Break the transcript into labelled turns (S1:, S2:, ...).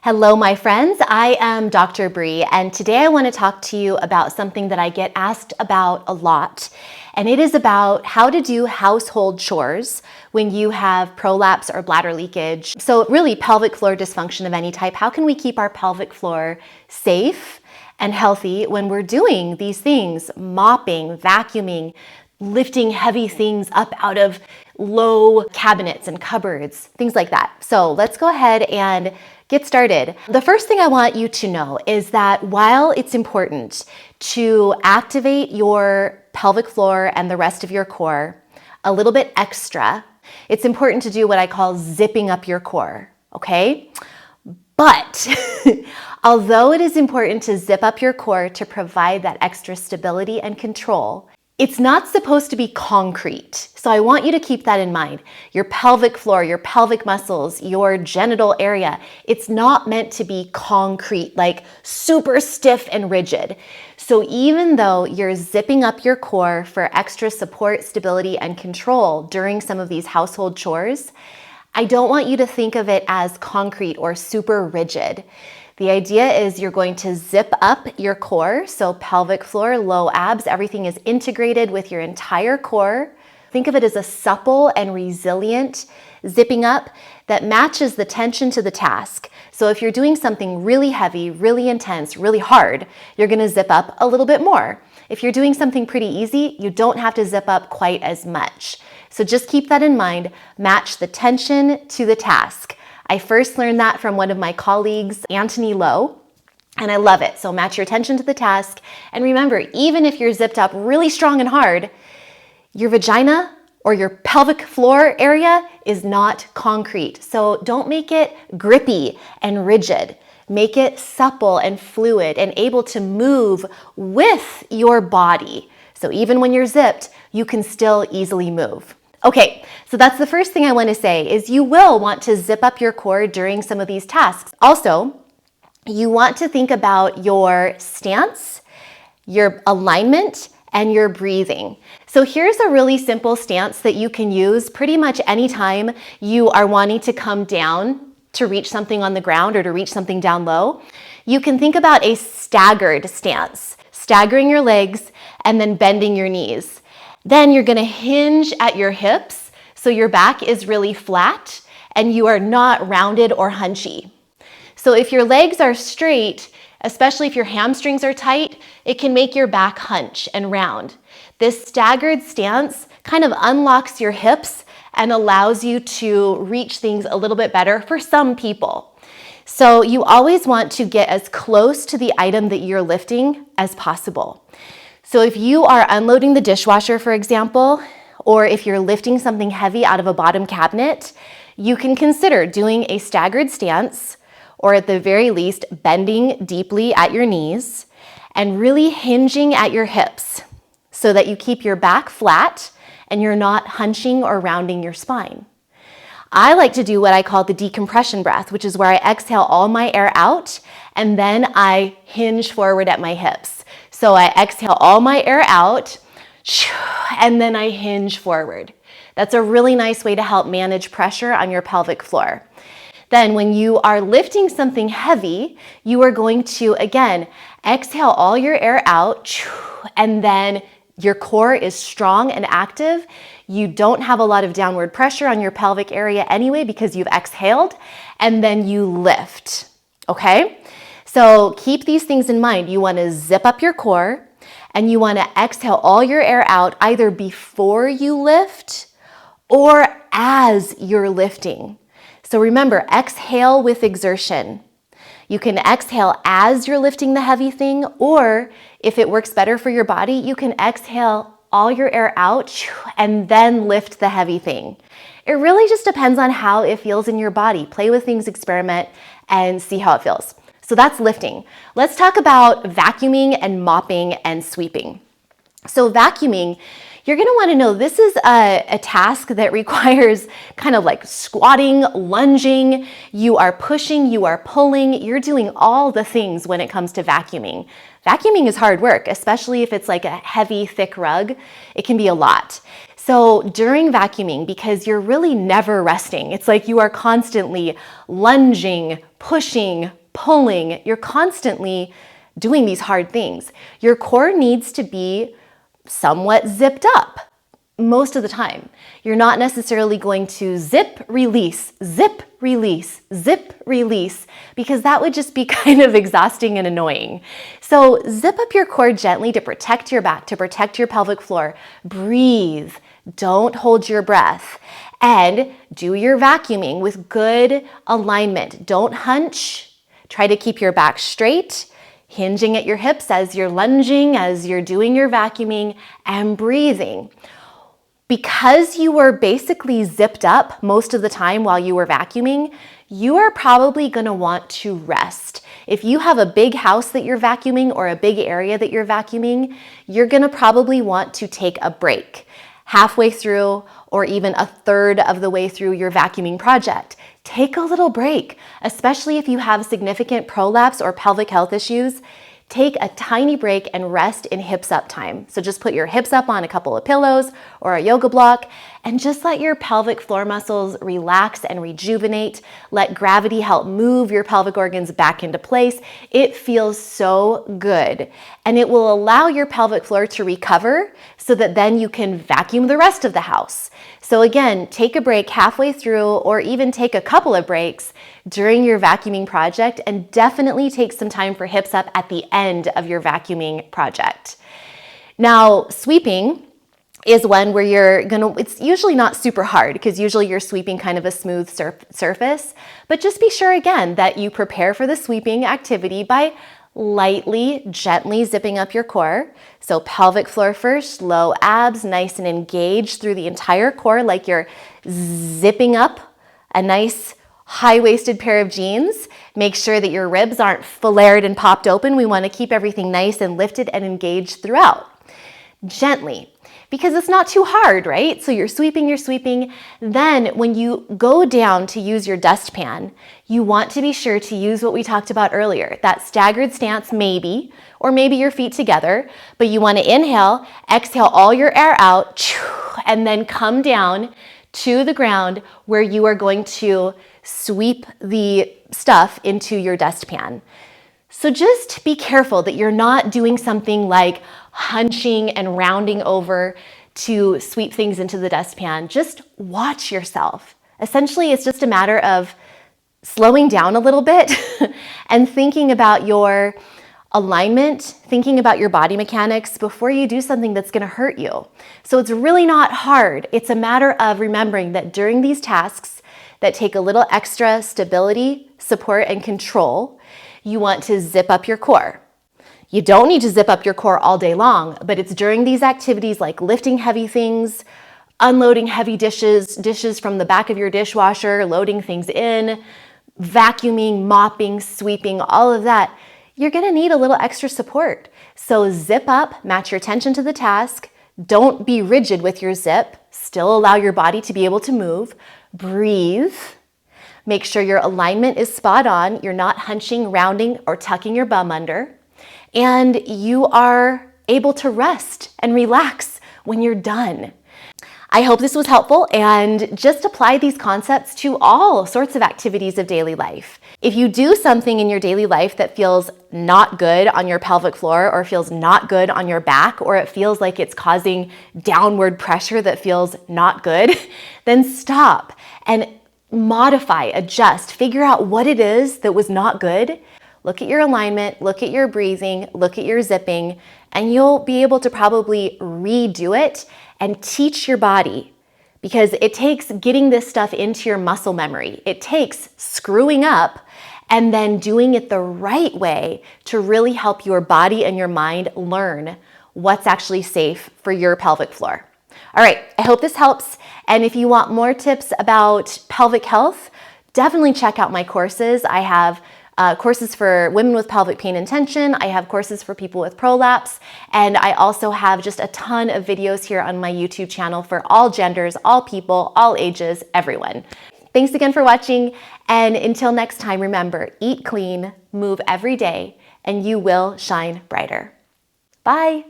S1: Hello, my friends. I am Dr. Bree, and today I want to talk to you about something that I get asked about a lot, and it is about how to do household chores when you have prolapse or bladder leakage. So really pelvic floor dysfunction of any type. How can we keep our pelvic floor safe and healthy when we're doing these things, mopping, vacuuming, lifting heavy things up out of low cabinets and cupboards, things like that. So let's go ahead and get started. The first thing I want you to know is that while it's important to activate your pelvic floor and the rest of your core a little bit extra, it's important to do what I call zipping up your core, okay? But although it is important to zip up your core to provide that extra stability and control, it's not supposed to be concrete. So I want you to keep that in mind. Your pelvic floor, your pelvic muscles, your genital area, it's not meant to be concrete, like super stiff and rigid. So even though you're zipping up your core for extra support, stability, and control during some of these household chores, I don't want you to think of it as concrete or super rigid. The idea is you're going to zip up your core, so pelvic floor, low abs, everything is integrated with your entire core. Think of it as a supple and resilient zipping up that matches the tension to the task. So if you're doing something really heavy, really intense, really hard, you're gonna zip up a little bit more. If you're doing something pretty easy, you don't have to zip up quite as much. So just keep that in mind, match the tension to the task. I first learned that from one of my colleagues, Anthony Lowe, and I love it. So match your attention to the task. And remember, even if you're zipped up really strong and hard, your vagina or your pelvic floor area is not concrete. So don't make it grippy and rigid. Make it supple and fluid and able to move with your body. So even when you're zipped, you can still easily move. Okay, so that's the first thing I want to say is you will want to zip up your core during some of these tasks. Also, you want to think about your stance, your alignment, and your breathing. So here's a really simple stance that you can use pretty much anytime you are wanting to come down to reach something on the ground or to reach something down low. You can think about a staggered stance, staggering your legs and then bending your knees. Then you're gonna hinge at your hips so your back is really flat and you are not rounded or hunchy. So if your legs are straight, especially if your hamstrings are tight, it can make your back hunch and round. This staggered stance kind of unlocks your hips and allows you to reach things a little bit better for some people. So you always want to get as close to the item that you're lifting as possible. So if you are unloading the dishwasher, for example, or if you're lifting something heavy out of a bottom cabinet, you can consider doing a staggered stance, or at the very least, bending deeply at your knees and really hinging at your hips so that you keep your back flat and you're not hunching or rounding your spine. I like to do what I call the decompression breath, which is where I exhale all my air out and then I hinge forward at my hips. So I exhale all my air out and then I hinge forward. That's a really nice way to help manage pressure on your pelvic floor. Then when you are lifting something heavy, you are going to, again, exhale all your air out and then your core is strong and active. You don't have a lot of downward pressure on your pelvic area anyway because you've exhaled and then you lift, okay? So keep these things in mind. You want to zip up your core and you want to exhale all your air out either before you lift or as you're lifting. So remember, exhale with exertion. You can exhale as you're lifting the heavy thing, or if it works better for your body, you can exhale all your air out and then lift the heavy thing. It really just depends on how it feels in your body. Play with things, experiment, and see how it feels. So that's lifting. Let's talk about vacuuming and mopping and sweeping. So vacuuming, you're gonna wanna know this is a task that requires kind of like squatting, lunging, you are pushing, you are pulling, you're doing all the things when it comes to vacuuming. Vacuuming is hard work, especially if it's like a heavy, thick rug. It can be a lot. So during vacuuming, because you're really never resting, it's like you are constantly lunging, pushing, pulling, you're constantly doing these hard things. Your core needs to be somewhat zipped up most of the time. You're not necessarily going to zip, release, because that would just be kind of exhausting and annoying. So zip up your core gently to protect your back, to protect your pelvic floor. Breathe. Don't hold your breath. And do your vacuuming with good alignment. Don't hunch. Try to keep your back straight, hinging at your hips as you're lunging, as you're doing your vacuuming, and breathing. Because you were basically zipped up most of the time while you were vacuuming, you are probably going to want to rest. If you have a big house that you're vacuuming or a big area that you're vacuuming, you're going to probably want to take a break halfway through or even a third of the way through your vacuuming project. Take a little break, especially if you have significant prolapse or pelvic health issues. Take a tiny break and rest in hips up time. So just put your hips up on a couple of pillows or a yoga block and just let your pelvic floor muscles relax and rejuvenate. Let gravity help move your pelvic organs back into place. It feels so good. And it will allow your pelvic floor to recover so that then you can vacuum the rest of the house. So again, take a break halfway through or even take a couple of breaks during your vacuuming project, and definitely take some time for hips up at the end of your vacuuming project. Now, sweeping is one where it's usually not super hard because usually you're sweeping kind of a smooth surface, but just be sure again that you prepare for the sweeping activity by lightly, gently zipping up your core. So pelvic floor first, low abs, nice and engaged through the entire core like you're zipping up a nice high-waisted pair of jeans. Make sure that your ribs aren't flared and popped open. We want to keep everything nice and lifted and engaged throughout. Gently, because it's not too hard, right? So you're sweeping. Then when you go down to use your dustpan, you want to be sure to use what we talked about earlier, that staggered stance maybe, or maybe your feet together, but you want to inhale, exhale all your air out, and then come down to the ground where you are going to sweep the stuff into your dustpan. So just be careful that you're not doing something like hunching and rounding over to sweep things into the dustpan. Just watch yourself. Essentially, it's just a matter of slowing down a little bit and thinking about your alignment, thinking about your body mechanics before you do something that's going to hurt you. So it's really not hard. It's a matter of remembering that during these tasks that take a little extra stability, support, and control, you want to zip up your core. You don't need to zip up your core all day long, but it's during these activities like lifting heavy things, unloading heavy dishes from the back of your dishwasher, loading things in, vacuuming, mopping, sweeping, all of that, you're going to need a little extra support. So zip up, match your attention to the task. Don't be rigid with your zip. Still allow your body to be able to move. Breathe. Make sure your alignment is spot on. You're not hunching, rounding, or tucking your bum under. And you are able to rest and relax when you're done. I hope this was helpful, and just apply these concepts to all sorts of activities of daily life. If you do something in your daily life that feels not good on your pelvic floor or feels not good on your back, or it feels like it's causing downward pressure that feels not good, then stop and modify, adjust, figure out what it is that was not good. Look at your alignment, look at your breathing, look at your zipping, and you'll be able to probably redo it and teach your body, because it takes getting this stuff into your muscle memory. It takes screwing up and then doing it the right way to really help your body and your mind learn what's actually safe for your pelvic floor. All right, I hope this helps. And if you want more tips about pelvic health, definitely check out my courses. I have courses for women with pelvic pain and tension. I have courses for people with prolapse. And I also have just a ton of videos here on my YouTube channel for all genders, all people, all ages, everyone. Thanks again for watching. And until next time, remember, eat clean, move every day, and you will shine brighter. Bye.